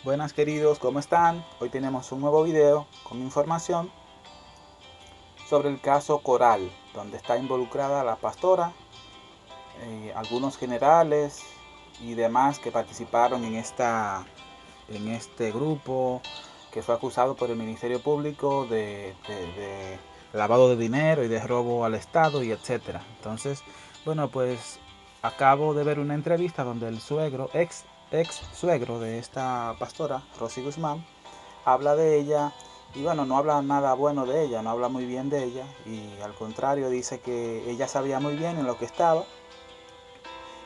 Buenas queridos, ¿cómo están? Hoy tenemos un nuevo video con información sobre el caso Coral, donde está involucrada la pastora, algunos generales y demás que participaron en este grupo que fue acusado por el Ministerio Público de lavado de dinero y de robo al Estado y etcétera. Entonces, bueno, pues acabo de ver una entrevista donde el suegro, ex suegro de esta pastora, Rosy Guzmán, habla de ella y bueno, no habla nada bueno de ella, no habla muy bien de ella y al contrario dice que ella sabía muy bien en lo que estaba,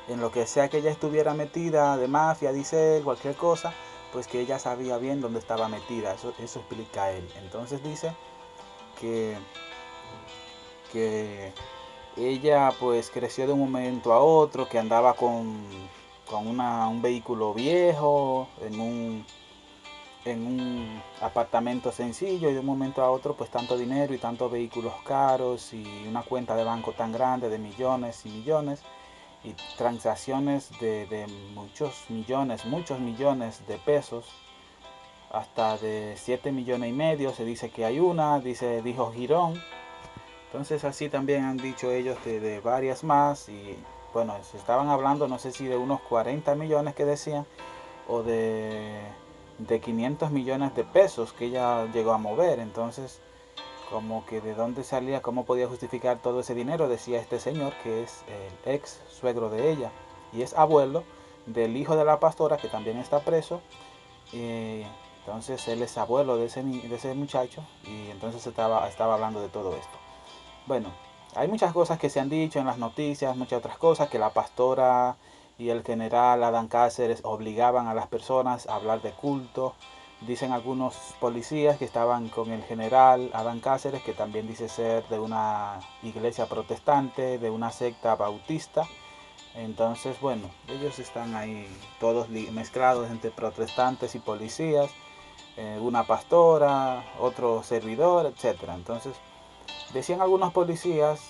en lo que sea que ella estuviera metida de mafia, dice cualquier cosa, pues que ella sabía bien dónde estaba metida, eso explica él. Entonces dice que, que ella pues creció de un momento a otro, que andaba con un vehículo viejo, en un apartamento sencillo y de un momento a otro pues tanto dinero y tantos vehículos caros y una cuenta de banco tan grande de millones y millones y transacciones de muchos millones de pesos, hasta de 7 millones y medio se dice que hay una, dijo Girón. Entonces así también han dicho ellos de varias más y bueno, se estaban hablando no sé si de unos 40 millones que decían o de 500 millones de pesos que ella llegó a mover. Entonces, como que de dónde salía, cómo podía justificar todo ese dinero, decía este señor, que es el ex suegro de ella y es abuelo del hijo de la pastora, que también está preso. Entonces, él es abuelo de ese muchacho y entonces estaba hablando de todo esto. Bueno, hay muchas cosas que se han dicho en las noticias, muchas otras cosas, que la pastora y el general Adán Cáceres obligaban a las personas a hablar de culto. Dicen algunos policías que estaban con el general Adán Cáceres, que también dice ser de una iglesia protestante, de una secta bautista. Entonces, bueno, ellos están ahí todos mezclados entre protestantes y policías, una pastora, otro servidor, etcétera. Entonces, decían algunos policías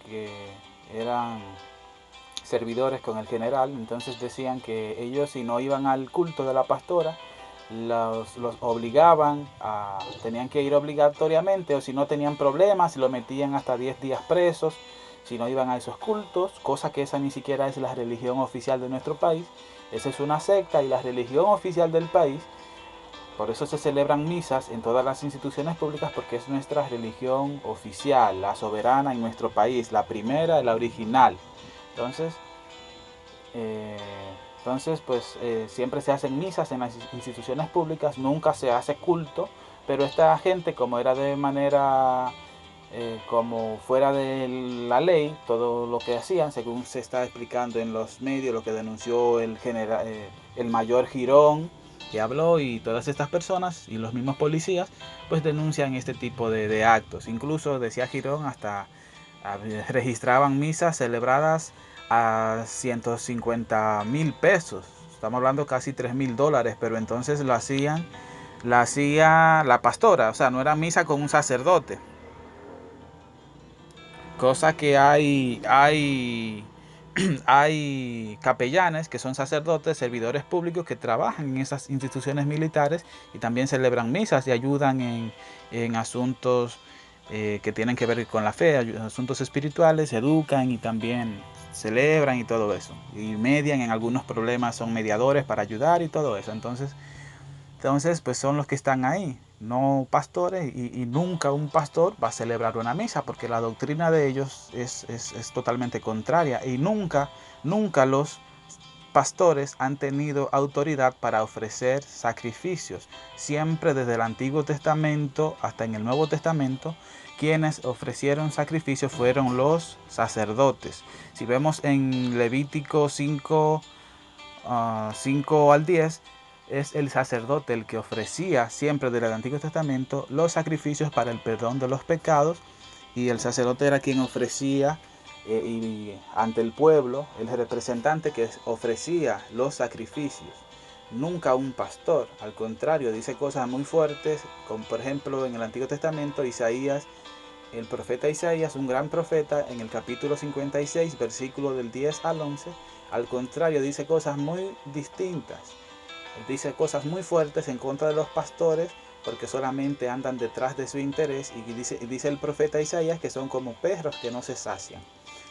que eran servidores con el general, entonces decían que ellos si no iban al culto de la pastora, los obligaban tenían que ir obligatoriamente, o si no tenían problemas, lo metían hasta 10 días presos, si no iban a esos cultos, cosa que esa ni siquiera es la religión oficial de nuestro país, esa es una secta y la religión oficial del país. Por eso se celebran misas en todas las instituciones públicas, porque es nuestra religión oficial, la soberana en nuestro país, la primera, la original. Entonces, eh, pues siempre se hacen misas en las instituciones públicas, nunca se hace culto, pero esta gente, como era de manera como fuera de la ley, todo lo que hacían, según se está explicando en los medios, lo que denunció el mayor Girón, que habló, y todas estas personas y los mismos policías, pues denuncian este tipo de actos. Incluso decía Girón, hasta registraban misas celebradas a 150,000 pesos. Estamos hablando casi 3,000 dólares, pero entonces la hacía la pastora, o sea, no era misa con un sacerdote. Cosa que hay capellanes que son sacerdotes, servidores públicos que trabajan en esas instituciones militares y también celebran misas y ayudan en asuntos que tienen que ver con la fe, asuntos espirituales, educan y también celebran y todo eso. Y median en algunos problemas, son mediadores para ayudar y todo eso. Entonces, pues son los que están ahí, no pastores, y nunca un pastor va a celebrar una misa, porque la doctrina de ellos es totalmente contraria, y nunca los pastores han tenido autoridad para ofrecer sacrificios. Siempre desde el Antiguo Testamento hasta en el Nuevo Testamento, quienes ofrecieron sacrificios fueron los sacerdotes. Si vemos en Levítico 5, 5 al 10, es el sacerdote el que ofrecía siempre desde el Antiguo Testamento los sacrificios para el perdón de los pecados, y el sacerdote era quien ofrecía y ante el pueblo, el representante que ofrecía los sacrificios. Nunca un pastor, al contrario, dice cosas muy fuertes, como por ejemplo en el Antiguo Testamento, Isaías, el profeta Isaías, un gran profeta, en el capítulo 56, versículo del 10 al 11, al contrario, dice cosas muy distintas. dice cosas muy fuertes en contra de los pastores porque solamente andan detrás de su interés, y dice el profeta Isaías que son como perros que no se sacian.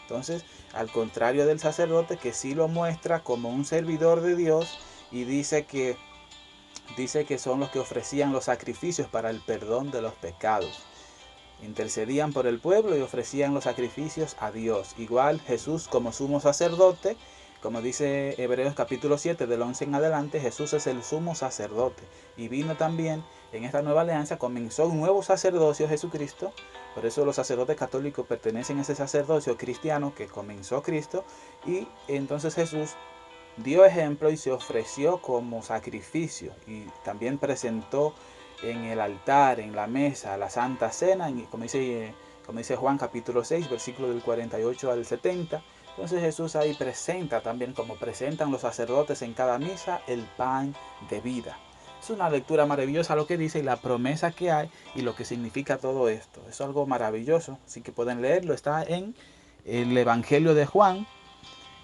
Entonces, al contrario del sacerdote, que sí lo muestra como un servidor de Dios, y dice que son los que ofrecían los sacrificios para el perdón de los pecados. Intercedían por el pueblo y ofrecían los sacrificios a Dios. Igual Jesús como sumo sacerdote, como dice Hebreos capítulo 7 del 11 en adelante, Jesús es el sumo sacerdote. Y vino también en esta nueva alianza, comenzó un nuevo sacerdocio, Jesucristo. Por eso los sacerdotes católicos pertenecen a ese sacerdocio cristiano que comenzó Cristo. Y entonces Jesús dio ejemplo y se ofreció como sacrificio, y también presentó en el altar, en la mesa, la Santa Cena, como dice Juan capítulo 6, versículo del 48 al 70. Entonces Jesús ahí presenta también, como presentan los sacerdotes en cada misa, el pan de vida. Es una lectura maravillosa lo que dice y la promesa que hay y lo que significa todo esto. Es algo maravilloso, así que pueden leerlo. Está en el Evangelio de Juan,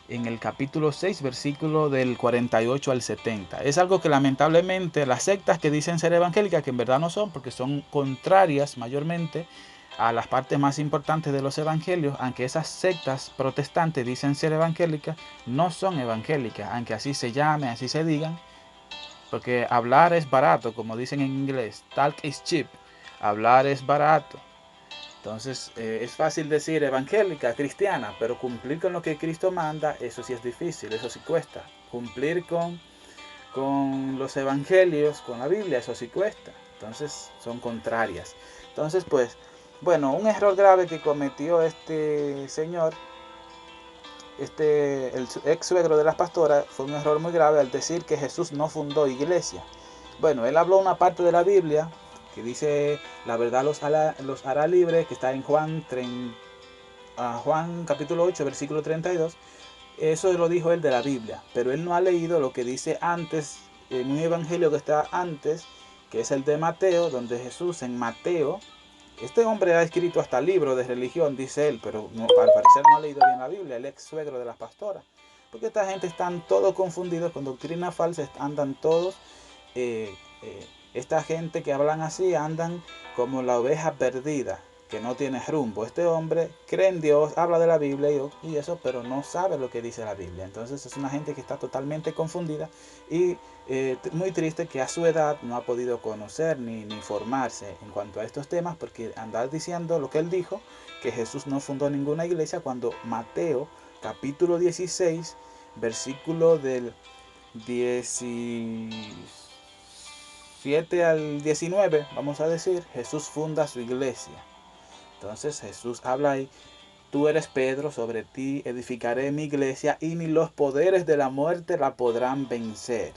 en el capítulo 6, versículo del 48 al 70. Es algo que lamentablemente las sectas que dicen ser evangélicas, que en verdad no son, porque son contrarias mayormente a las partes más importantes de los evangelios, aunque esas sectas protestantes dicen ser evangélicas, no son evangélicas, aunque así se llamen, así se digan, porque hablar es barato, como dicen en inglés, talk is cheap, hablar es barato. Entonces es fácil decir evangélica, cristiana, pero cumplir con lo que Cristo manda, eso sí es difícil, eso sí cuesta. Cumplir con los evangelios, con la Biblia, eso sí cuesta. Entonces son contrarias. Entonces pues, bueno, un error grave que cometió este señor, el ex suegro de las pastoras, fue un error muy grave al decir que Jesús no fundó iglesia. Bueno, él habló una parte de la Biblia que dice: la verdad los hará libres, que está en Juan capítulo 8, versículo 32. Eso lo dijo él de la Biblia, pero él no ha leído lo que dice antes, en un evangelio que está antes, que es el de Mateo, donde Jesús en Mateo, este hombre ha escrito hasta libros de religión, dice él, pero no, al parecer no ha leído bien la Biblia, el ex suegro de las pastoras, porque esta gente están todos confundidos con doctrina falsa, andan todos, esta gente que hablan así, andan como la oveja perdida, que no tiene rumbo. Este hombre cree en Dios, habla de la Biblia y eso, pero no sabe lo que dice la Biblia. Entonces es una gente que está totalmente confundida y muy triste que a su edad no ha podido conocer ni formarse en cuanto a estos temas, porque anda diciendo lo que él dijo, que Jesús no fundó ninguna iglesia, cuando Mateo capítulo 16, versículo del 17 al 19, vamos a decir, Jesús funda su iglesia. Entonces Jesús habla ahí: tú eres Pedro, sobre ti edificaré mi iglesia y ni los poderes de la muerte la podrán vencer.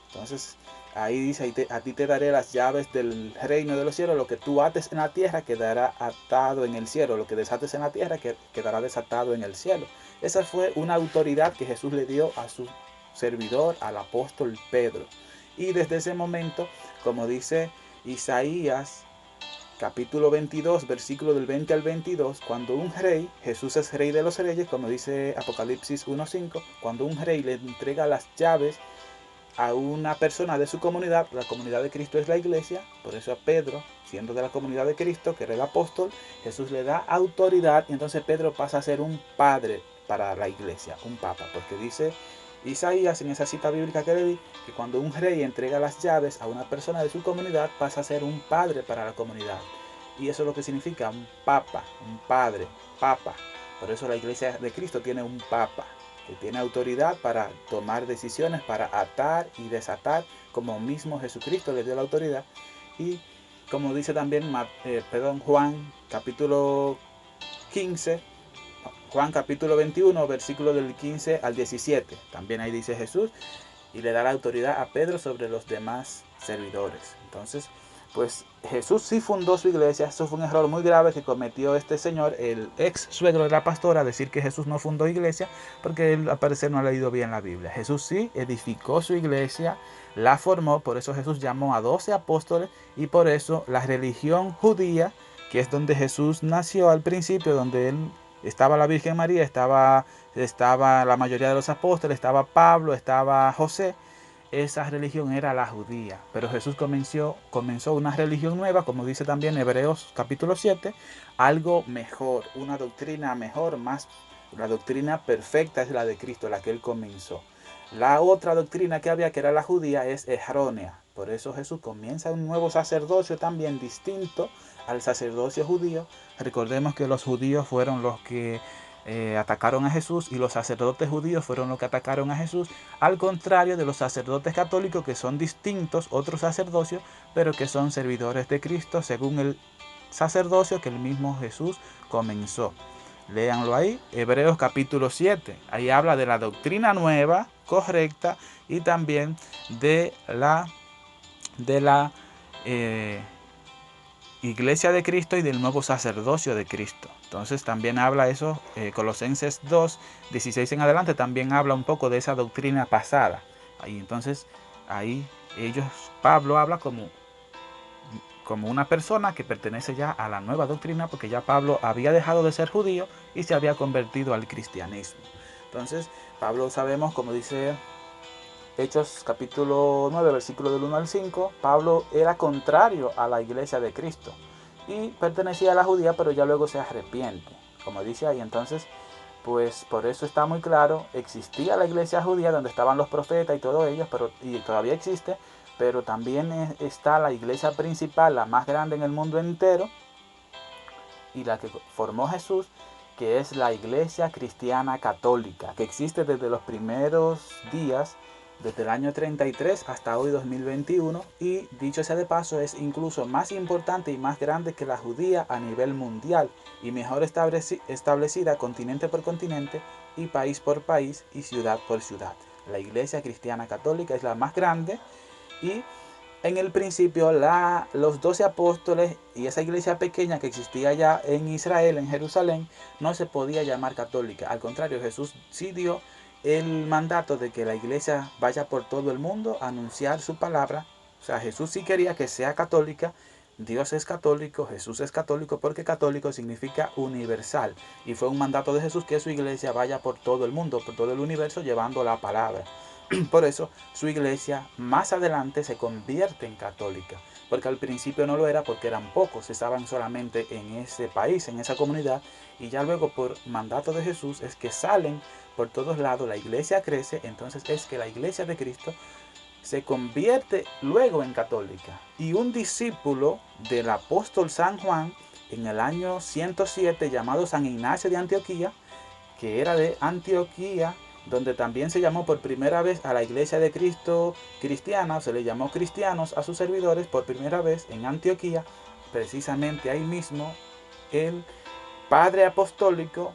Entonces ahí dice: a ti te daré las llaves del reino de los cielos, lo que tú ates en la tierra quedará atado en el cielo, lo que desates en la tierra quedará desatado en el cielo. Esa fue una autoridad que Jesús le dio a su servidor, al apóstol Pedro. Y desde ese momento, como dice Isaías capítulo 22, versículo del 20 al 22, cuando un rey, Jesús es rey de los reyes, como dice Apocalipsis 1:5, cuando un rey le entrega las llaves a una persona de su comunidad, la comunidad de Cristo es la iglesia, por eso a Pedro, siendo de la comunidad de Cristo, que era el apóstol, Jesús le da autoridad, y entonces Pedro pasa a ser un padre para la iglesia, un papa, porque dice Isaías en esa cita bíblica que le di, que cuando un rey entrega las llaves a una persona de su comunidad, pasa a ser un padre para la comunidad. Y eso es lo que significa un papa, un padre, papa. Por eso la iglesia de Cristo tiene un papa, que tiene autoridad para tomar decisiones, para atar y desatar, como mismo Jesucristo le dio la autoridad. Y como dice también Juan capítulo 15, Juan capítulo 21, versículo del 15 al 17. También ahí dice Jesús: y le da la autoridad a Pedro sobre los demás servidores. Entonces, pues Jesús sí fundó su iglesia. Eso fue un error muy grave que cometió este señor, el ex suegro de la pastora, decir que Jesús no fundó iglesia, porque él al parecer no ha leído bien la Biblia. Jesús sí edificó su iglesia, la formó, por eso Jesús llamó a 12 apóstoles, y por eso la religión judía, que es donde Jesús nació al principio, donde él estaba la Virgen María, estaba la mayoría de los apóstoles, estaba Pablo, estaba José. esa religión era la judía. Pero Jesús comenzó una religión nueva, como dice también Hebreos capítulo 7, algo mejor, una doctrina mejor, más, la doctrina perfecta es la de Cristo, la que Él comenzó. La otra doctrina que había, que era la judía, es errónea. Por eso Jesús comienza un nuevo sacerdocio también distinto al sacerdocio judío. Recordemos que los judíos fueron los que atacaron a Jesús y los sacerdotes judíos fueron los que atacaron a Jesús, al contrario de los sacerdotes católicos, que son distintos, otros sacerdocios, pero que son servidores de Cristo según el sacerdocio que el mismo Jesús comenzó. Léanlo ahí, Hebreos capítulo 7. Ahí habla de la doctrina nueva, correcta, y también de la Iglesia de Cristo y del nuevo sacerdocio de Cristo. Entonces también habla eso, Colosenses 2, 16 en adelante, también habla un poco de esa doctrina pasada. Entonces ahí Pablo habla como una persona que pertenece ya a la nueva doctrina, porque ya Pablo había dejado de ser judío y se había convertido al cristianismo. Entonces Pablo, sabemos, como dice Hechos capítulo 9, versículo del 1 al 5, Pablo era contrario a la iglesia de Cristo y pertenecía a la judía, pero ya luego se arrepiente, como dice ahí. Entonces, pues por eso está muy claro, existía la iglesia judía donde estaban los profetas y todo ello, y todavía existe, pero también está la iglesia principal, la más grande en el mundo entero, y la que formó Jesús, que es la iglesia cristiana católica, que existe desde los primeros días, desde el año 33 hasta hoy 2021, y dicho sea de paso, es incluso más importante y más grande que la judía a nivel mundial, y mejor establecida continente por continente y país por país y ciudad por ciudad. La iglesia cristiana católica es la más grande, y en el principio los 12 apóstoles y esa iglesia pequeña que existía ya en Israel, en Jerusalén, no se podía llamar católica. Al contrario, Jesús sí dio el mandato de que la iglesia vaya por todo el mundo a anunciar su palabra. O sea, Jesús sí quería que sea católica. Dios es católico, Jesús es católico, porque católico significa universal. Y fue un mandato de Jesús que su iglesia vaya por todo el mundo, por todo el universo, llevando la palabra. Por eso su iglesia más adelante se convierte en católica, porque al principio no lo era, porque eran pocos, estaban solamente en ese país, en esa comunidad, y ya luego por mandato de Jesús es que salen por todos lados, la iglesia crece, entonces es que la iglesia de Cristo se convierte luego en católica. Y un discípulo del apóstol San Juan, en el año 107, llamado San Ignacio de Antioquía, que era de Antioquía, donde también se llamó por primera vez a la iglesia de Cristo cristiana, se le llamó cristianos a sus servidores por primera vez en Antioquía. Precisamente ahí mismo el padre apostólico,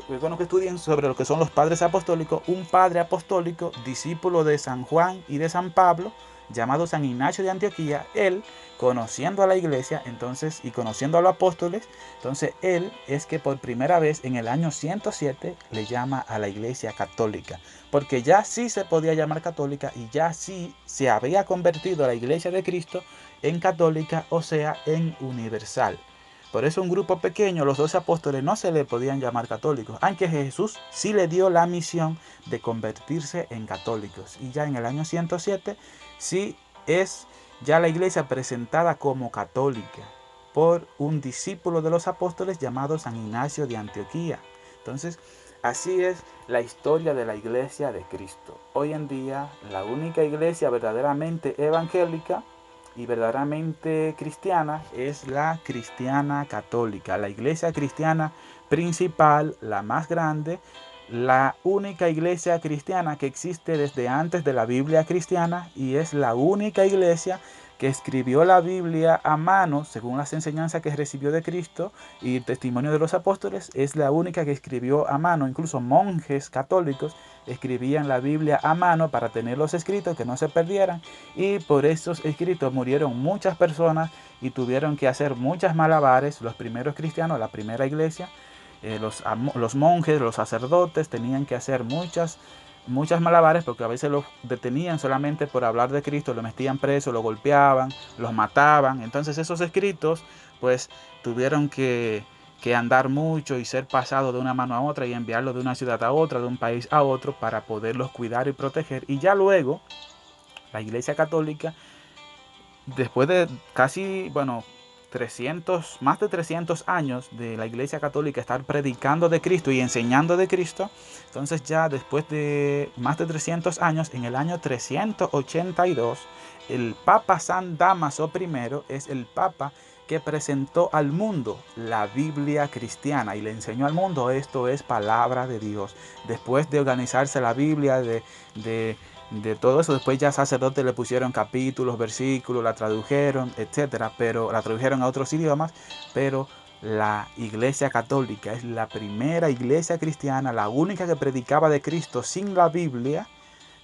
es bueno que estudien sobre lo que son los padres apostólicos, un padre apostólico, discípulo de San Juan y de San Pablo, llamado San Ignacio de Antioquía, él, conociendo a la iglesia, entonces, y conociendo a los apóstoles, entonces él es que por primera vez en el año 107 le llama a la iglesia católica, porque ya sí se podía llamar católica y ya sí se había convertido a la iglesia de Cristo en católica, o sea, en universal. Por eso un grupo pequeño, los 12 apóstoles, no se le podían llamar católicos, aunque Jesús sí le dio la misión de convertirse en católicos. Y ya en el año 107 sí es ya la iglesia presentada como católica por un discípulo de los apóstoles llamado San Ignacio de Antioquía. Entonces, así es la historia de la iglesia de Cristo. Hoy en día, la única iglesia verdaderamente evangélica y verdaderamente cristiana es la cristiana católica, la iglesia cristiana principal, la más grande, la única iglesia cristiana que existe desde antes de la Biblia cristiana, y es la única iglesia que escribió la Biblia a mano según las enseñanzas que recibió de Cristo y el testimonio de los apóstoles. Es la única que escribió a mano. Incluso monjes católicos escribían la Biblia a mano para tener los escritos, que no se perdieran, y por esos escritos murieron muchas personas y tuvieron que hacer muchas malabares. Los primeros cristianos, la primera iglesia, los monjes, los sacerdotes tenían que hacer muchas malabares, porque a veces los detenían solamente por hablar de Cristo, lo metían preso, lo golpeaban, los mataban. Entonces esos escritos pues tuvieron que andar mucho y ser pasados de una mano a otra y enviarlos de una ciudad a otra, de un país a otro, para poderlos cuidar y proteger. Y ya luego La Iglesia Católica, después de casi, bueno, más de 300 años de la Iglesia Católica estar predicando de Cristo y enseñando de Cristo, entonces ya después de más de 300 años, en el año 382, el Papa San Dámaso I es el Papa que presentó al mundo la Biblia cristiana y le enseñó al mundo: esto es palabra de Dios. Después de organizarse la Biblia, de todo eso, después ya sacerdotes le pusieron capítulos, versículos, la tradujeron, etcétera, pero la tradujeron a otros idiomas, pero la Iglesia Católica es la primera iglesia cristiana, la única que predicaba de Cristo sin la Biblia,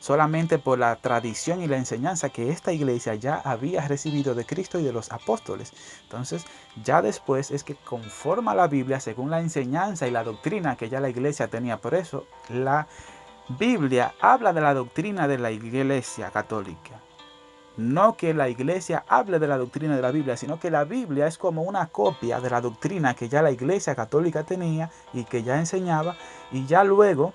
solamente por la tradición y la enseñanza que esta iglesia ya había recibido de Cristo y de los apóstoles. Entonces, ya después es que conforma la Biblia según la enseñanza y la doctrina que ya la iglesia tenía. Por eso, la Biblia habla de la doctrina de la Iglesia Católica. No que la Iglesia hable de la doctrina de la Biblia, sino que la Biblia es como una copia de la doctrina que ya la Iglesia Católica tenía y que ya enseñaba, y ya luego,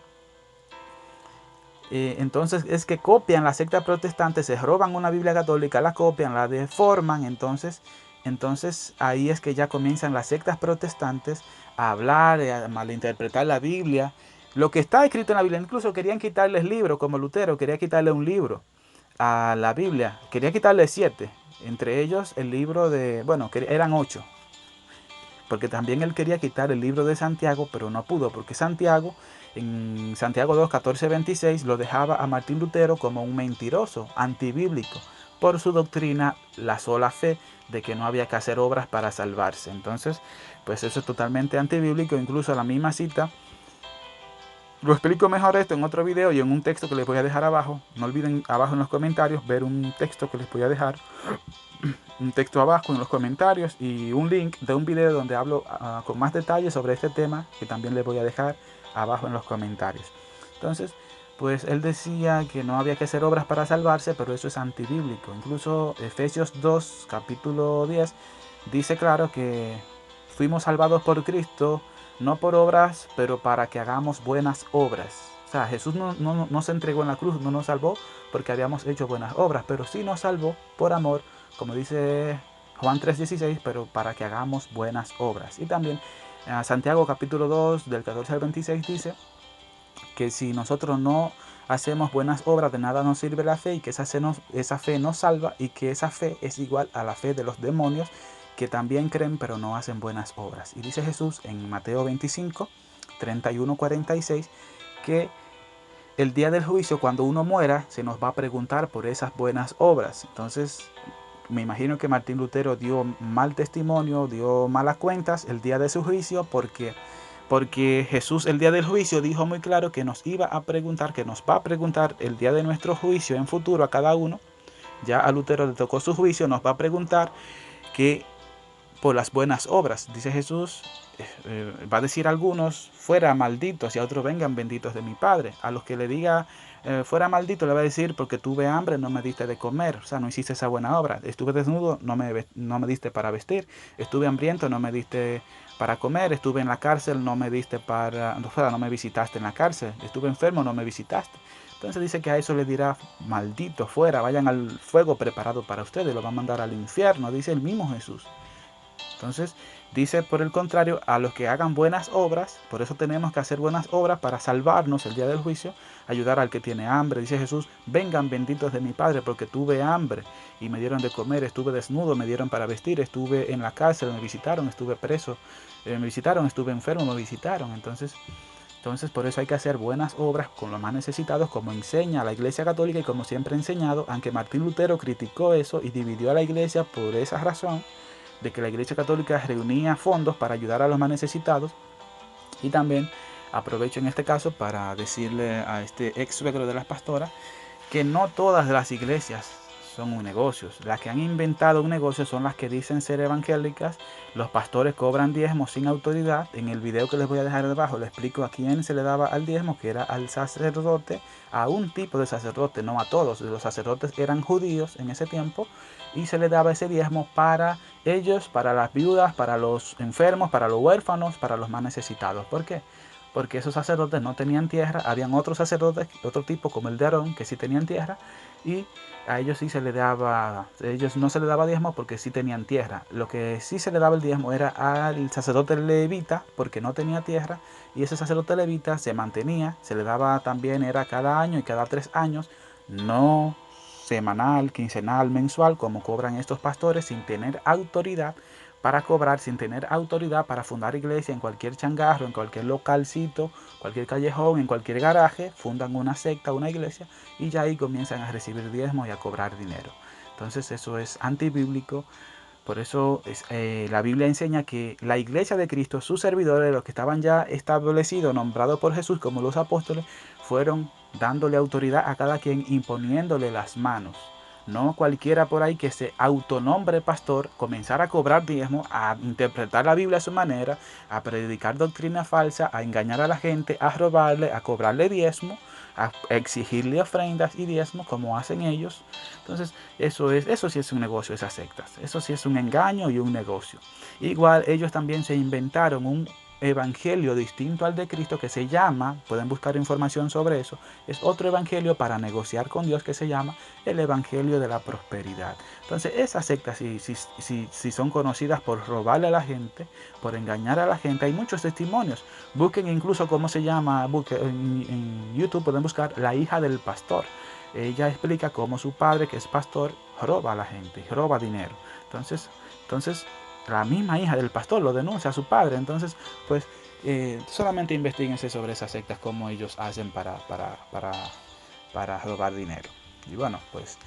entonces es que copian la secta protestante, se roban una Biblia católica, la copian, la deforman, entonces ahí es que ya comienzan las sectas protestantes a hablar, a malinterpretar la Biblia. Lo que está escrito en la Biblia, incluso querían quitarles libros, como Lutero quería quitarle un libro a la Biblia, quería quitarle 7, entre ellos el libro de, bueno, eran 8, porque también él quería quitar el libro de Santiago, pero no pudo, porque Santiago, en Santiago 2, 14, 26, lo dejaba a Martín Lutero como un mentiroso, antibíblico, por su doctrina, la sola fe, de que no había que hacer obras para salvarse. Entonces, pues eso es totalmente antibíblico. Incluso la misma cita, lo explico mejor esto en otro video y en un texto que les voy a dejar abajo. No olviden abajo en los comentarios ver un texto que les voy a dejar, un texto abajo en los comentarios, y un link de un video donde hablo con más detalles sobre este tema, que también les voy a dejar abajo en los comentarios. Entonces, pues él decía que no había que hacer obras para salvarse, pero eso es antibíblico. Incluso Efesios 2, capítulo 10, dice claro que fuimos salvados por Cristo, no por obras, pero para que hagamos buenas obras. O sea, Jesús no se entregó en la cruz, no nos salvó porque habíamos hecho buenas obras, pero sí nos salvó por amor, como dice Juan 3:16, pero para que hagamos buenas obras. Y también Santiago capítulo 2, del 14 al 26, dice que si nosotros no hacemos buenas obras, de nada nos sirve la fe, y que esa fe nos salva, y que esa fe es igual a la fe de los demonios, que también creen pero no hacen buenas obras. Y dice Jesús en Mateo 25, 31, 46, que el día del juicio, cuando uno muera, se nos va a preguntar por esas buenas obras. Entonces, me imagino que Martín Lutero dio mal testimonio, dio malas cuentas el día de su juicio, porque Jesús el día del juicio dijo muy claro que nos iba a preguntar, que nos va a preguntar el día de nuestro juicio en futuro a cada uno. Ya a Lutero le tocó su juicio, nos va a preguntar que por las buenas obras. Dice Jesús, va a decir a algunos, fuera malditos, y a otros, vengan benditos de mi Padre. A los que le diga, fuera maldito, le va a decir, porque tuve hambre, no me diste de comer. O sea, no hiciste esa buena obra. Estuve desnudo, no me diste para vestir. Estuve hambriento, no me diste para comer. Estuve en la cárcel, no me diste no me visitaste en la cárcel. Estuve enfermo, no me visitaste. Entonces dice que a eso le dirá, maldito, fuera, vayan al fuego preparado para ustedes, lo va a mandar al infierno, dice el mismo Jesús. Entonces dice, por el contrario, a los que hagan buenas obras, por eso tenemos que hacer buenas obras para salvarnos el día del juicio, ayudar al que tiene hambre. Dice Jesús, vengan benditos de mi Padre, porque tuve hambre y me dieron de comer, estuve desnudo, me dieron para vestir, estuve en la cárcel, me visitaron, estuve preso, me visitaron, estuve enfermo, me visitaron. Entonces por eso hay que hacer buenas obras con los más necesitados, como enseña la Iglesia Católica y como siempre ha enseñado, aunque Martín Lutero criticó eso y dividió a la Iglesia por esa razón, de que la Iglesia Católica reunía fondos para ayudar a los más necesitados. Y también aprovecho en este caso para decirle a este ex suegro de las pastoras que no todas las iglesias son un negocio. Las que han inventado un negocio son las que dicen ser evangélicas. Los pastores cobran diezmos sin autoridad. En el video que les voy a dejar debajo le explico a quién se le daba al diezmo, que era al sacerdote, a un tipo de sacerdote, no a todos. Los sacerdotes eran judíos en ese tiempo y se le daba ese diezmo para ellos, para las viudas, para los enfermos, para los huérfanos, para los más necesitados. ¿Por qué? porque esos sacerdotes no tenían tierra. Habían otros sacerdotes, otro tipo como el de Aarón, que sí tenían tierra, y a ellos sí se le daba, a ellos no se le daba diezmo porque sí tenían tierra. Lo que sí se le daba el diezmo era al sacerdote levita, porque no tenía tierra, y ese sacerdote levita se mantenía, se le daba también, era cada año y cada 3 años, no semanal, quincenal, mensual, como cobran estos pastores, sin tener autoridad para cobrar, sin tener autoridad para fundar iglesia en cualquier changarro, en cualquier localcito, cualquier callejón, en cualquier garaje, fundan una secta, una iglesia, y ya ahí comienzan a recibir diezmos y a cobrar dinero. Entonces eso es antibíblico. Por eso la Biblia enseña que la iglesia de Cristo, sus servidores, los que estaban ya establecidos, nombrados por Jesús como los apóstoles, fueron dándole autoridad a cada quien, imponiéndole las manos. No cualquiera por ahí que se autonombre pastor, comenzar a cobrar diezmo, a interpretar la Biblia a su manera, a predicar doctrina falsa, a engañar a la gente, a robarle, a cobrarle diezmo, a exigirle ofrendas y diezmos como hacen ellos. Entonces, eso sí es un negocio, esas sectas. Eso sí es un engaño y un negocio. Igual ellos también se inventaron un evangelio distinto al de Cristo que se llama, pueden buscar información sobre eso, es otro evangelio para negociar con Dios que se llama el evangelio de la prosperidad. Entonces esas sectas si son conocidas por robarle a la gente, por engañar a la gente, hay muchos testimonios. Busquen incluso cómo se llama, en YouTube pueden buscar la hija del pastor. Ella explica cómo su padre, que es pastor, roba a la gente, roba dinero. Entonces la misma hija del pastor lo denuncia a su padre. Entonces, pues, solamente investiguense sobre esas sectas, cómo ellos hacen para robar dinero. Y bueno, pues,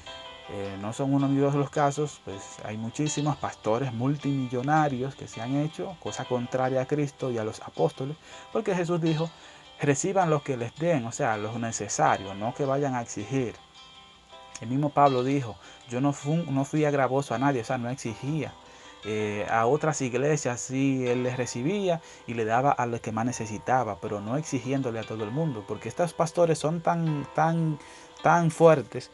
no son uno ni dos los casos, pues hay muchísimos pastores multimillonarios que se han hecho, cosa contraria a Cristo y a los apóstoles, porque Jesús dijo, reciban lo que les den, o sea, lo necesario, no que vayan a exigir. El mismo Pablo dijo, yo no fui agravoso a nadie, o sea, no exigía. A otras iglesias sí él les recibía y le daba a los que más necesitaba, pero no exigiéndole a todo el mundo, porque estos pastores son tan fuertes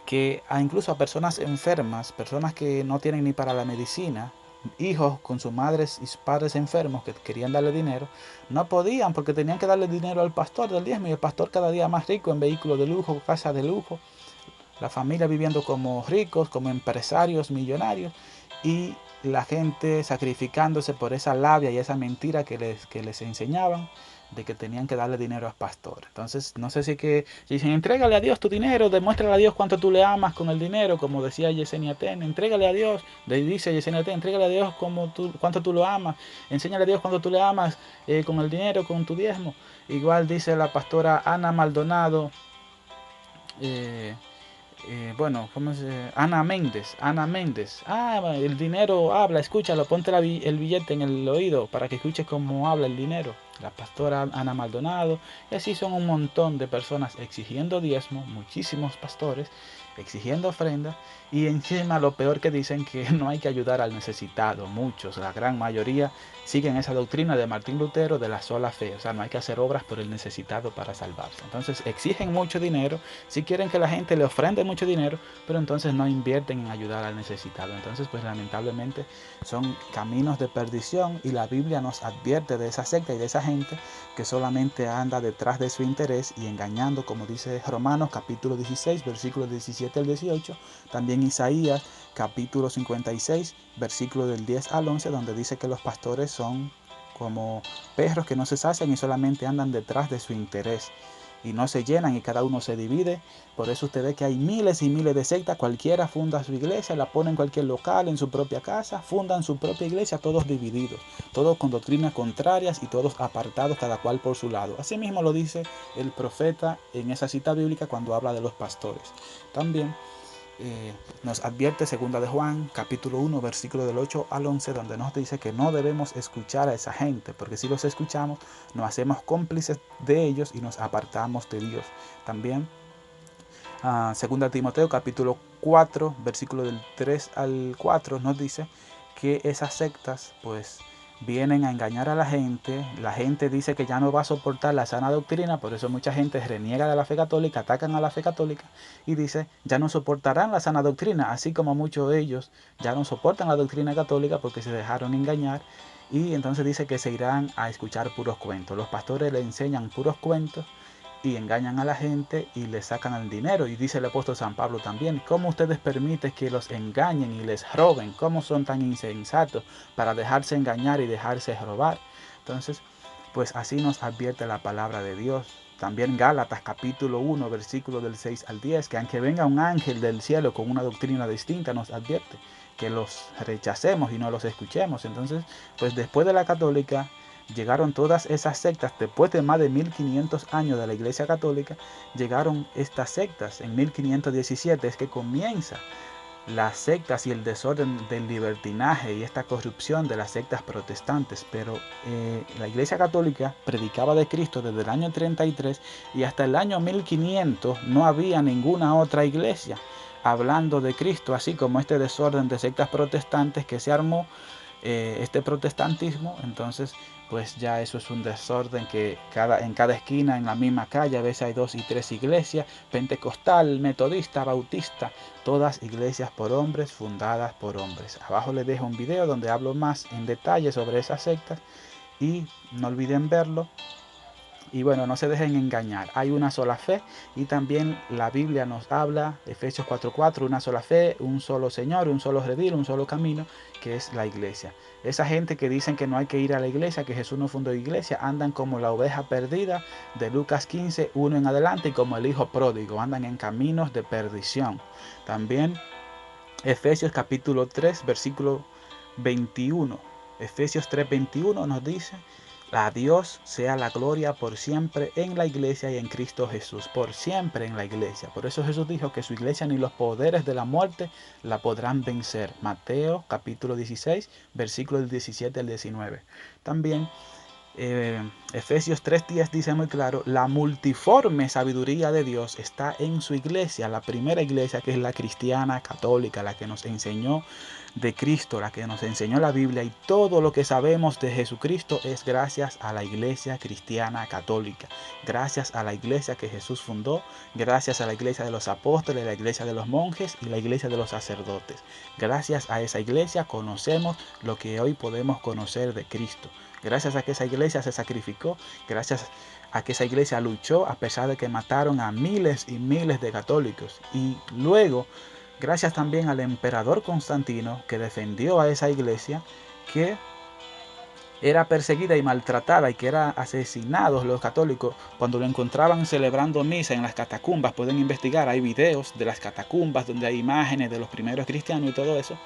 que incluso a personas enfermas, personas que no tienen ni para la medicina, hijos con sus madres y sus padres enfermos que querían darle dinero, no podían porque tenían que darle dinero al pastor del diezmo, y el pastor cada día más rico en vehículos de lujo, casa de lujo, la familia viviendo como ricos, como empresarios millonarios, y la gente sacrificándose por esa labia y esa mentira que les enseñaban de que tenían que darle dinero al pastor. Entonces, no sé si es que dicen, entrégale a Dios tu dinero, demuéstrale a Dios cuánto tú le amas con el dinero, como decía Yesenia Ten, entrégale a Dios, dice Yesenia Ten, entrégale a Dios cuánto tú lo amas, enséñale a Dios cuánto tú le amas con el dinero, con tu diezmo. Igual dice la pastora Ana Maldonado, eh, bueno, ¿cómo se? Ana Méndez. Ah, el dinero habla, escúchalo, ponte el billete en el oído para que escuches cómo habla el dinero. La pastora Ana Maldonado. Y así son un montón de personas exigiendo diezmo, muchísimos pastores exigiendo ofrendas, y encima lo peor que dicen que no hay que ayudar al necesitado. Muchos, la gran mayoría, siguen esa doctrina de Martín Lutero de la sola fe, o sea, no hay que hacer obras por el necesitado para salvarse. Entonces exigen mucho dinero, si quieren que la gente le ofrende mucho dinero, pero entonces no invierten en ayudar al necesitado. Entonces, pues lamentablemente son caminos de perdición, y la Biblia nos advierte de esa secta y de esa gente que solamente anda detrás de su interés y engañando, como dice Romanos capítulo 16, versículos 17 al 18, también Isaías capítulo 56, versículo del 10 al 11, donde dice que los pastores son como perros que no se sacian y solamente andan detrás de su interés y no se llenan, y cada uno se divide. Por eso usted ve que hay miles y miles de sectas. Cualquiera funda su iglesia, la pone en cualquier local, en su propia casa, fundan su propia iglesia, todos divididos, todos con doctrinas contrarias y todos apartados, cada cual por su lado. Así mismo lo dice el profeta en esa cita bíblica cuando habla de los pastores. También nos advierte segunda de Juan capítulo 1 versículo del 8 al 11, donde nos dice que no debemos escuchar a esa gente, porque si los escuchamos nos hacemos cómplices de ellos y nos apartamos de Dios. También segunda Timoteo capítulo 4 versículo del 3 al 4 nos dice que esas sectas pues vienen a engañar a la gente dice que ya no va a soportar la sana doctrina, por eso mucha gente reniega de la fe católica, atacan a la fe católica y dice ya no soportarán la sana doctrina, así como muchos de ellos ya no soportan la doctrina católica porque se dejaron engañar y entonces dice que se irán a escuchar puros cuentos. Los pastores le enseñan puros cuentos y engañan a la gente y le sacan el dinero. Y dice el apóstol San Pablo también: ¿cómo ustedes permiten que los engañen y les roben? ¿Cómo son tan insensatos para dejarse engañar y dejarse robar? Entonces, pues así nos advierte la palabra de Dios. También Gálatas capítulo 1, versículo del 6 al 10, que aunque venga un ángel del cielo con una doctrina distinta, nos advierte que los rechacemos y no los escuchemos. Entonces, pues después de la católica, llegaron todas esas sectas. Después de más de 1500 años de la Iglesia Católica, llegaron estas sectas. En 1517 es que comienza las sectas y el desorden del libertinaje y esta corrupción de las sectas protestantes. Pero la Iglesia Católica predicaba de Cristo desde el año 33 y hasta el año 1500 no había ninguna otra iglesia hablando de Cristo, así como este desorden de sectas protestantes que se armó, este protestantismo. Entonces pues ya eso es un desorden que en cada esquina, en la misma calle, a veces hay 2 y 3 iglesias: pentecostal, metodista, bautista, todas iglesias por hombres, fundadas por hombres. Abajo les dejo un video donde hablo más en detalle sobre esas sectas y no olviden verlo. Y bueno, no se dejen engañar, hay una sola fe, y también la Biblia nos habla, Efesios 4:4, una sola fe, un solo Señor, un solo redil, un solo camino, que es la iglesia. Esa gente que dicen que no hay que ir a la iglesia, que Jesús no fundó iglesia, andan como la oveja perdida de Lucas 15:1 en adelante, y como el hijo pródigo, andan en caminos de perdición. También Efesios capítulo 3, versículo 21. Efesios 3:21 nos dice: a Dios sea la gloria por siempre en la iglesia y en Cristo Jesús, por siempre en la iglesia. Por eso Jesús dijo que su iglesia ni los poderes de la muerte la podrán vencer. Mateo capítulo 16, versículos del 17 al 19. También Efesios 3:10 dice muy claro: la multiforme sabiduría de Dios está en su iglesia, la primera iglesia, que es la cristiana católica, la que nos enseñó de Cristo, la que nos enseñó la Biblia, y todo lo que sabemos de Jesucristo es gracias a la iglesia cristiana católica, gracias a la iglesia que Jesús fundó, gracias a la iglesia de los apóstoles, la iglesia de los monjes y la iglesia de los sacerdotes. Gracias a esa iglesia conocemos lo que hoy podemos conocer de Cristo. Gracias a que esa iglesia se sacrificó, gracias a que esa iglesia luchó a pesar de que mataron a miles y miles de católicos. Y luego, gracias también al emperador Constantino, que defendió a esa iglesia, que era perseguida y maltratada y que eran asesinados los católicos cuando lo encontraban celebrando misa en las catacumbas. Pueden investigar, hay videos de las catacumbas donde hay imágenes de los primeros cristianos y todo eso,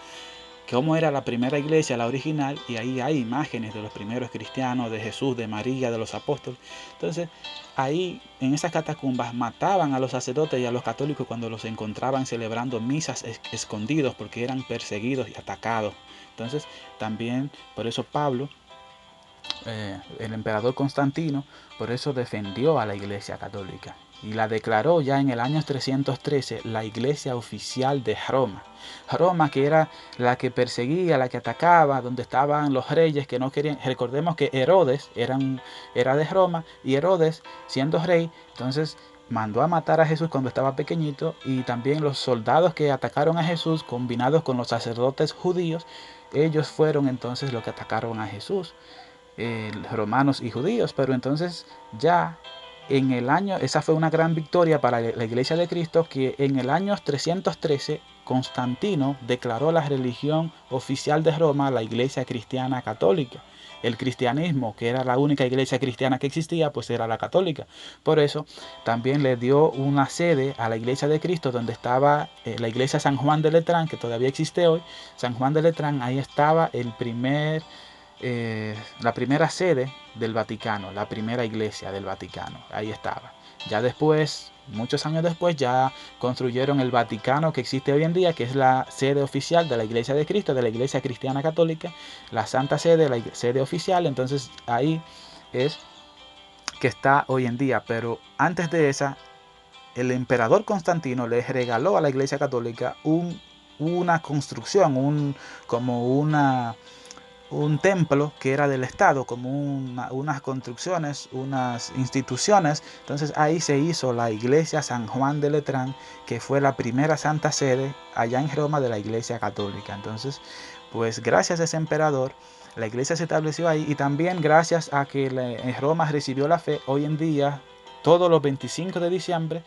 cómo era la primera iglesia, la original, y ahí hay imágenes de los primeros cristianos, de Jesús, de María, de los apóstoles. Entonces, ahí en esas catacumbas mataban a los sacerdotes y a los católicos cuando los encontraban celebrando misas escondidos, porque eran perseguidos y atacados. Entonces, también por eso Pablo, el emperador Constantino, por eso defendió a la iglesia católica y la declaró ya en el año 313 la iglesia oficial de Roma. Roma, que era la que perseguía, la que atacaba, donde estaban los reyes que no querían. Recordemos que Herodes era de Roma, y Herodes, siendo rey, entonces mandó a matar a Jesús cuando estaba pequeñito, y también los soldados que atacaron a Jesús, combinados con los sacerdotes judíos, ellos fueron entonces los que atacaron a Jesús, romanos y judíos. Pero entonces ya en el año, esa fue una gran victoria para la iglesia de Cristo, que en el año 313 Constantino declaró la religión oficial de Roma la iglesia cristiana católica. El cristianismo, que era la única iglesia cristiana que existía, pues era la católica. Por eso también le dio una sede a la iglesia de Cristo, donde estaba la iglesia San Juan de Letrán, que todavía existe hoy. San Juan de Letrán, ahí estaba la primera sede del Vaticano, la primera iglesia del Vaticano, ahí estaba. Ya después, muchos años después, ya construyeron el Vaticano que existe hoy en día, que es la sede oficial de la Iglesia de Cristo, de la Iglesia Cristiana Católica, la Santa Sede, la sede oficial. Entonces ahí es que está hoy en día. Pero antes de esa, el emperador Constantino le regaló a la Iglesia Católica una construcción, como un templo que era del Estado, como unas construcciones, unas instituciones. Entonces ahí se hizo la iglesia San Juan de Letrán, que fue la primera santa sede allá en Roma de la iglesia católica. Entonces, pues gracias a ese emperador, La iglesia se estableció ahí, y también gracias a que Roma recibió la fe, hoy en día, todos los 25 de diciembre,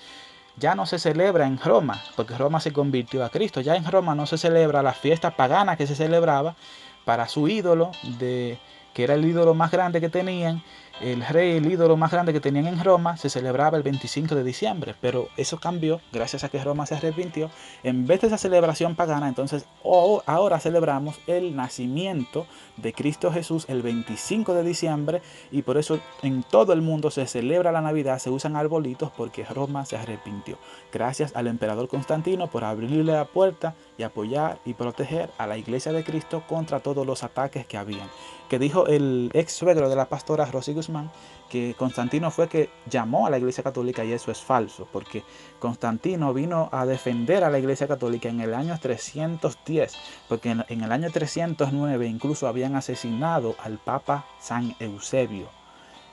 ya no se celebra en Roma, porque Roma se convirtió a Cristo. Ya en Roma no se celebra la fiesta pagana que se celebraba para su ídolo, que era el ídolo más grande que tenían. El rey, el ídolo más grande que tenían en Roma, se celebraba el 25 de diciembre. Pero eso cambió gracias a que Roma se arrepintió. En vez de esa celebración pagana, entonces ahora celebramos el nacimiento de Cristo Jesús el 25 de diciembre. Y por eso en todo el mundo se celebra la Navidad, se usan arbolitos, porque Roma se arrepintió. Gracias al emperador Constantino por abrirle la puerta y apoyar y proteger a la iglesia de Cristo contra todos los ataques que habían. Que dijo el ex suegro de la pastora Rosy Guzmán, que Constantino fue que llamó a la iglesia católica, y eso es falso, porque Constantino vino a defender a la iglesia católica en el año 310, porque en el año 309 incluso habían asesinado al Papa San Eusebio,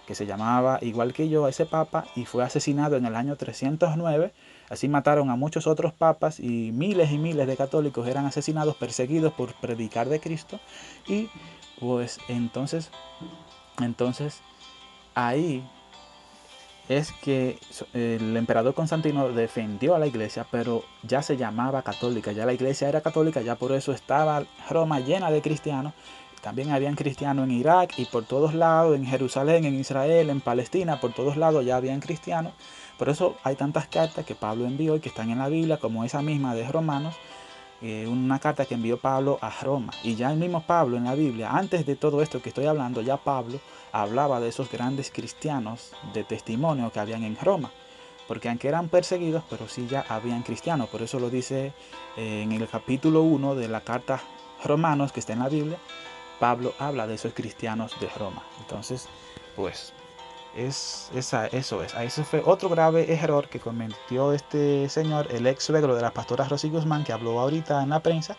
que se llamaba igual que yo, ese papa, y fue asesinado en el año 309. Así mataron a muchos otros papas, y miles de católicos eran asesinados, perseguidos por predicar de Cristo. Y pues entonces ahí es que el emperador Constantino defendió a la iglesia, pero ya se llamaba católica, ya la iglesia era católica, ya por eso estaba Roma llena de cristianos. También habían cristianos en Irak y por todos lados, en Jerusalén, en Israel, en Palestina, por todos lados ya habían cristianos. Por eso hay tantas cartas que Pablo envió y que están en la Biblia, como esa misma de Romanos, una carta que envió Pablo a Roma. Y ya el mismo Pablo en la Biblia, antes de todo esto que estoy hablando, ya Pablo hablaba de esos grandes cristianos de testimonio que habían en Roma. Porque aunque eran perseguidos, pero sí ya habían cristianos. Por eso lo dice en el capítulo 1 de la carta Romanos, que está en la Biblia. Pablo habla de esos cristianos de Roma. Entonces, pues eso es. Eso fue otro grave error que cometió este señor, el ex suegro de la pastora Rosy Guzmán, que habló ahorita en la prensa,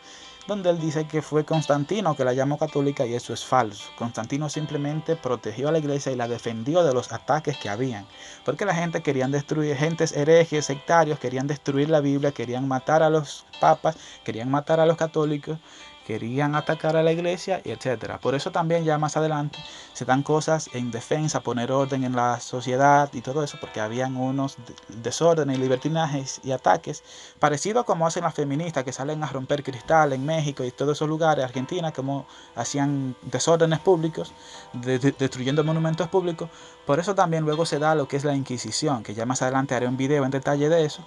donde él dice que fue Constantino que la llamó católica, y eso es falso. Constantino simplemente protegió a la iglesia y la defendió de los ataques que habían, porque la gente querían destruir, gentes herejes, sectarios, querían destruir la Biblia, querían matar a los papas, querían matar a los católicos, querían atacar a la iglesia, y etcétera. Por eso también ya más adelante se dan cosas en defensa, poner orden en la sociedad y todo eso, porque habían unos desórdenes, libertinajes y ataques, parecido como hacen las feministas que salen a romper cristal en México y todos esos lugares, Argentina, como hacían desórdenes públicos, destruyendo monumentos públicos. Por eso también luego se da lo que es la Inquisición, que ya más adelante haré un video en detalle de eso,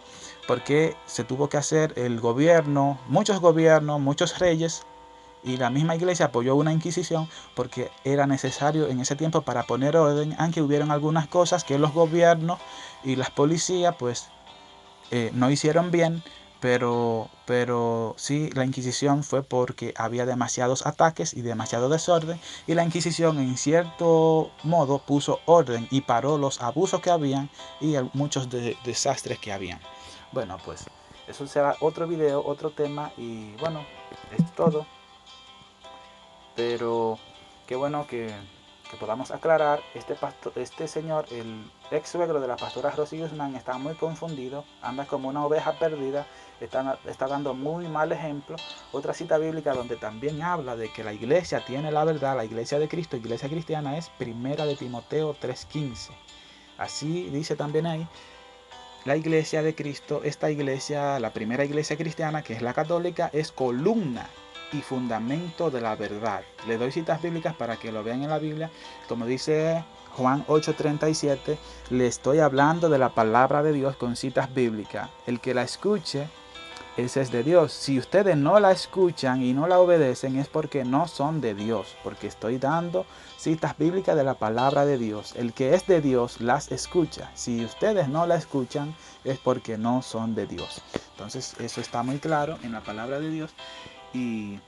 porque se tuvo que hacer el gobierno, muchos reyes, y la misma iglesia apoyó una inquisición, porque era necesario en ese tiempo para poner orden, aunque hubieron algunas cosas que los gobiernos y las policías pues no hicieron bien. Pero sí, la Inquisición fue porque había demasiados ataques y demasiado desorden, y la Inquisición en cierto modo puso orden y paró los abusos que habían y muchos desastres que habían. Bueno, pues eso será otro video, otro tema, y bueno, es todo. Pero qué bueno que podamos aclarar. Este señor, el ex suegro de la pastora Rosy Guzmán, está muy confundido, anda como una oveja perdida, está dando muy mal ejemplo. Otra cita bíblica donde también habla de que la iglesia tiene la verdad, la iglesia de Cristo, iglesia cristiana, es primera de Timoteo 3:15. Así dice también ahí. La iglesia de Cristo, esta iglesia, la primera iglesia cristiana, que es la católica, es columna y fundamento de la verdad. Le doy citas bíblicas para que lo vean en la Biblia. Como dice Juan 8:37, le estoy hablando de la palabra de Dios con citas bíblicas. El que la escuche, ese es de Dios. Si ustedes no la escuchan y no la obedecen, es porque no son de Dios, porque estoy dando citas bíblicas de la palabra de Dios. El que es de Dios las escucha. Si ustedes no la escuchan, es porque no son de Dios. Entonces eso está muy claro en la palabra de Dios. Y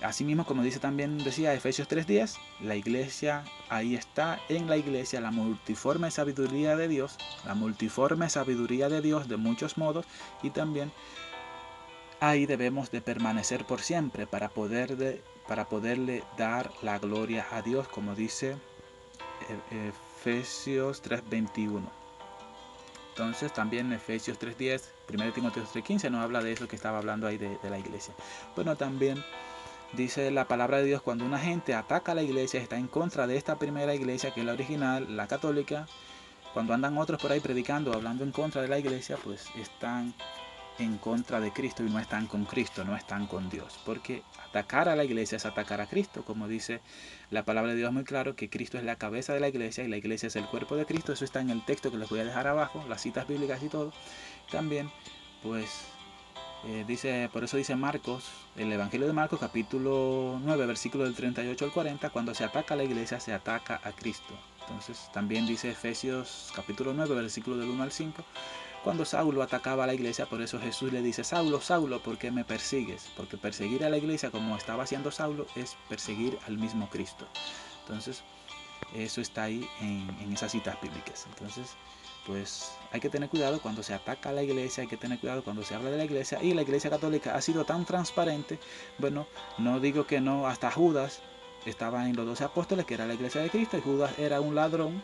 asimismo, como dice también, decía Efesios 3:10, la iglesia, ahí está en la iglesia la multiforme sabiduría de Dios, de muchos modos, y también ahí debemos de permanecer por siempre para poderle dar la gloria a Dios, como dice Efesios 3:21. Entonces también Efesios 3:10, 1 Timoteo 3:15 nos habla de eso que estaba hablando ahí de la iglesia. Bueno, también dice la palabra de Dios, cuando una gente ataca a la iglesia, está en contra de esta primera iglesia, que es la original, la católica. Cuando andan otros por ahí predicando, hablando en contra de la iglesia, pues están en contra de Cristo y no están con Cristo, no están con Dios. Porque atacar a la iglesia es atacar a Cristo, como dice la palabra de Dios muy claro, que Cristo es la cabeza de la iglesia y la iglesia es el cuerpo de Cristo. Eso está en el texto que les voy a dejar abajo, las citas bíblicas y todo. También, pues, dice, por eso dice Marcos, el Evangelio de Marcos, capítulo 9, versículo del 38 al 40, cuando se ataca a la iglesia, se ataca a Cristo. Entonces, también dice Efesios, capítulo 9, versículo del 1 al 5, cuando Saulo atacaba a la iglesia, por eso Jesús le dice, Saulo, Saulo, ¿por qué me persigues? Porque perseguir a la iglesia, como estaba haciendo Saulo, es perseguir al mismo Cristo. Entonces, eso está ahí en esas citas bíblicas. Entonces, pues hay que tener cuidado cuando se ataca a la iglesia, hay que tener cuidado cuando se habla de la iglesia. Y la iglesia católica ha sido tan transparente, bueno, no digo que no, hasta Judas estaba en los 12 apóstoles, que era la iglesia de Cristo, y Judas era un ladrón,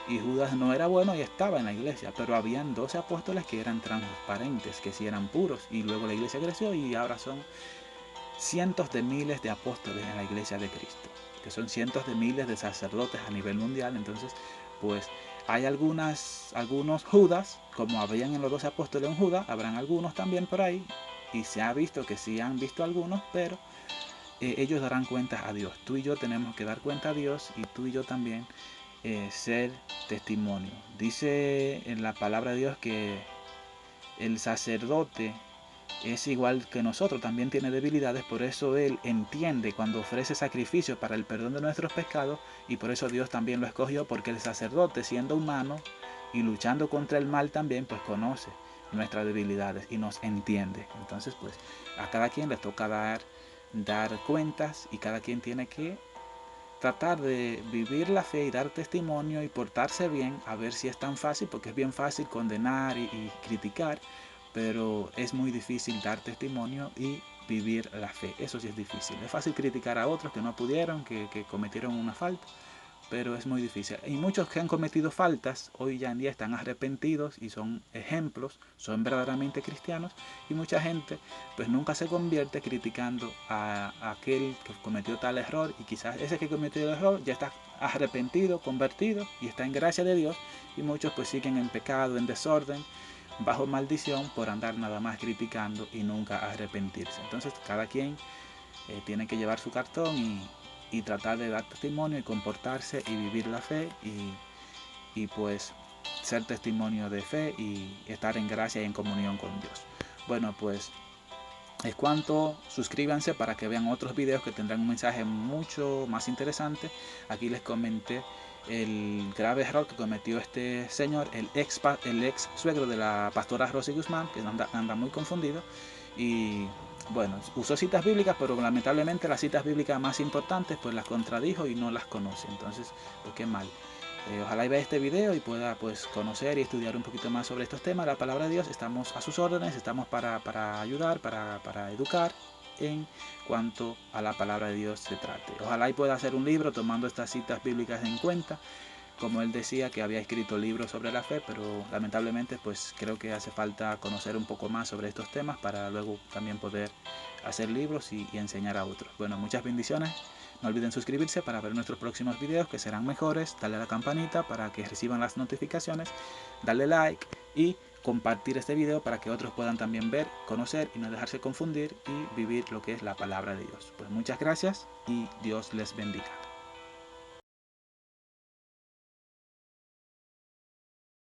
y Judas no era bueno y estaba en la iglesia, pero habían 12 apóstoles que eran transparentes, que sí eran puros, y luego la iglesia creció y ahora son cientos de miles de apóstoles en la iglesia de Cristo, que son cientos de miles de sacerdotes a nivel mundial. Entonces, pues hay algunos Judas, como habían en los 12 apóstoles un Judas, habrán algunos también por ahí, y se ha visto que sí han visto algunos, pero ellos darán cuenta a Dios. Tú y yo tenemos que dar cuenta a Dios, y tú y yo también ser testimonio. Dice en la palabra de Dios que el sacerdote es igual que nosotros, también tiene debilidades, por eso Él entiende cuando ofrece sacrificio para el perdón de nuestros pecados, y por eso Dios también lo escogió, porque el sacerdote, siendo humano y luchando contra el mal también, pues conoce nuestras debilidades y nos entiende. Entonces, pues a cada quien le toca dar cuentas, y cada quien tiene que tratar de vivir la fe y dar testimonio y portarse bien, a ver si es tan fácil, porque es bien fácil condenar y criticar, pero es muy difícil dar testimonio y vivir la fe. Eso sí es difícil. Es fácil criticar a otros que no pudieron, que cometieron una falta, pero es muy difícil. Y muchos que han cometido faltas hoy ya en día están arrepentidos y son ejemplos, son verdaderamente cristianos, y mucha gente pues nunca se convierte criticando a aquel que cometió tal error, y quizás ese que cometió el error ya está arrepentido, convertido y está en gracia de Dios, y muchos pues siguen en pecado, en desorden, bajo maldición, por andar nada más criticando y nunca arrepentirse. Entonces cada quien tiene que llevar su cartón y tratar de dar testimonio y comportarse y vivir la fe, y pues ser testimonio de fe y estar en gracia y en comunión con Dios. Bueno, pues es cuanto. Suscríbanse para que vean otros videos que tendrán un mensaje mucho más interesante. Aquí les comenté el grave error que cometió este señor, el ex suegro de la pastora Rosy Guzmán, que anda muy confundido. Y bueno, usó citas bíblicas, pero lamentablemente las citas bíblicas más importantes pues las contradijo y no las conoce. Entonces, pues qué mal. Ojalá y vea este video y pueda pues conocer y estudiar un poquito más sobre estos temas. La palabra de Dios, estamos a sus órdenes, estamos para ayudar, para educar en cuanto a la palabra de Dios se trate. Ojalá y pueda hacer un libro tomando estas citas bíblicas en cuenta. Como él decía que había escrito libros sobre la fe, pero lamentablemente pues creo que hace falta conocer un poco más sobre estos temas para luego también poder hacer libros y enseñar a otros. Bueno, muchas bendiciones. No olviden suscribirse para ver nuestros próximos videos, que serán mejores. Darle a la campanita para que reciban las notificaciones. Darle like y compartir este video para que otros puedan también ver, conocer y no dejarse confundir y vivir lo que es la palabra de Dios. Pues muchas gracias y Dios les bendiga.